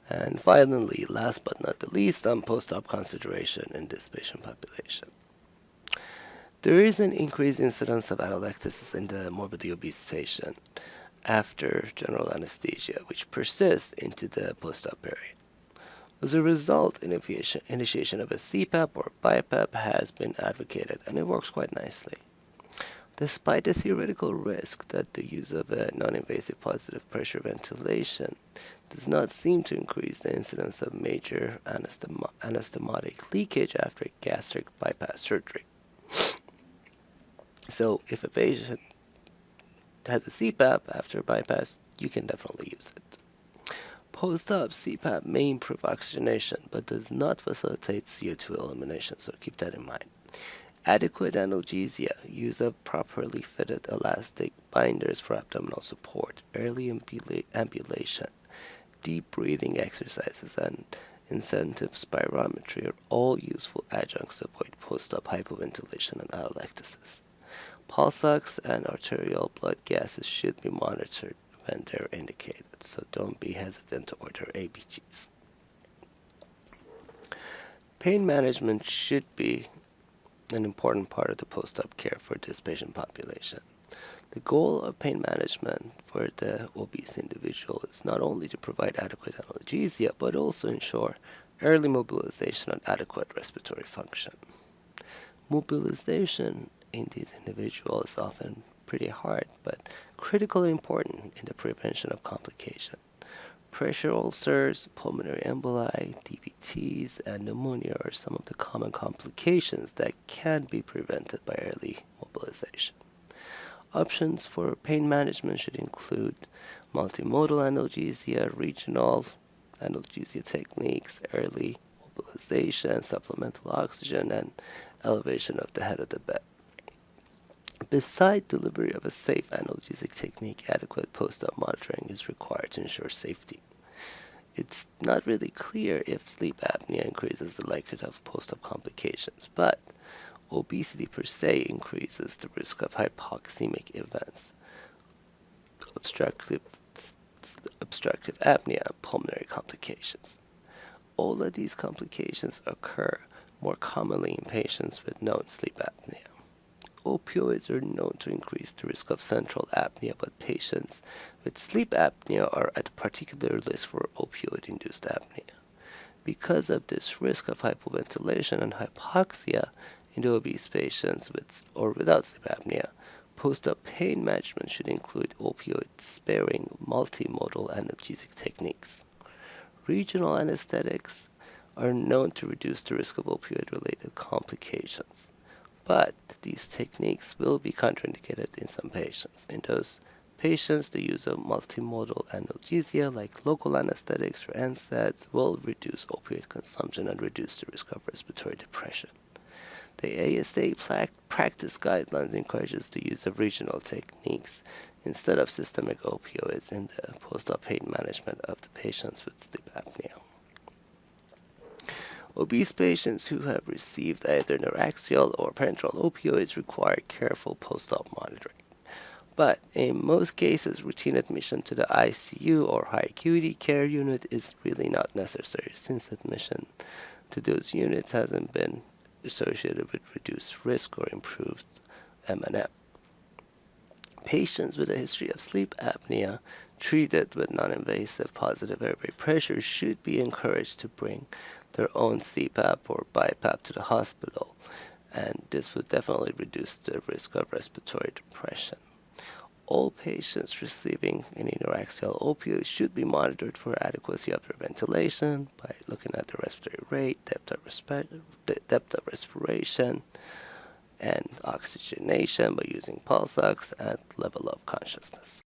And finally, last but not the least, post-op consideration in this patient population. There is an increased incidence of atelectasis in the morbidly obese patient after general anesthesia, which persists into the post-op period. As a result, initiation of a CPAP or BiPAP has been advocated, and it works quite nicely. Despite the theoretical risk that the use of a non-invasive positive pressure ventilation does not seem to increase the incidence of major anastomotic leakage after gastric bypass surgery. So if a patient has a CPAP after bypass, you can definitely use it. Post-op CPAP may improve oxygenation, but does not facilitate CO2 elimination, so keep that in mind. Adequate analgesia, use of properly fitted elastic binders for abdominal support, early ambulation, deep breathing exercises, and incentive spirometry are all useful adjuncts to avoid post-op hypoventilation and atelectasis. Pulse ox and arterial blood gases should be monitored when they're indicated, so don't be hesitant to order ABGs. Pain management should be an important part of the post-op care for this patient population. The goal of pain management for the obese individual is not only to provide adequate analgesia, but also ensure early mobilization and adequate respiratory function. Mobilization in these individuals is often pretty hard, but critically important in the prevention of complication. Pressure ulcers, pulmonary emboli, DVTs, and pneumonia are some of the common complications that can be prevented by early mobilization. Options for pain management should include multimodal analgesia, regional analgesia techniques, early mobilization, supplemental oxygen, and elevation of the head of the bed. Beside delivery of a safe analgesic technique, adequate post-op monitoring is required to ensure safety. It's not really clear if sleep apnea increases the likelihood of post-op complications, but obesity per se increases the risk of hypoxemic events, obstructive apnea, and pulmonary complications. All of these complications occur more commonly in patients with known sleep apnea. Opioids are known to increase the risk of central apnea, but patients with sleep apnea are at particular risk for opioid-induced apnea. Because of this risk of hypoventilation and hypoxia in the obese patients with or without sleep apnea, post-op pain management should include opioid-sparing multimodal analgesic techniques. Regional anesthetics are known to reduce the risk of opioid-related complications, but these techniques will be contraindicated in some patients. In those patients, the use of multimodal analgesia like local anesthetics or NSAIDs will reduce opioid consumption and reduce the risk of respiratory depression. The ASA practice guidelines encourages the use of regional techniques instead of systemic opioids in the post-op pain management of the patients with sleep apnea. Obese patients who have received either neuraxial or parenteral opioids require careful post-op monitoring. But in most cases, routine admission to the ICU or high acuity care unit is really not necessary, since admission to those units hasn't been associated with reduced risk or improved M&M. Patients with a history of sleep apnea treated with non-invasive positive airway pressure should be encouraged to bring their own CPAP or BiPAP to the hospital, and this would definitely reduce the risk of respiratory depression. All patients receiving any neuraxial opioids should be monitored for adequacy of their ventilation by looking at the respiratory rate, depth of respiration, and oxygenation by using pulse ox and level of consciousness.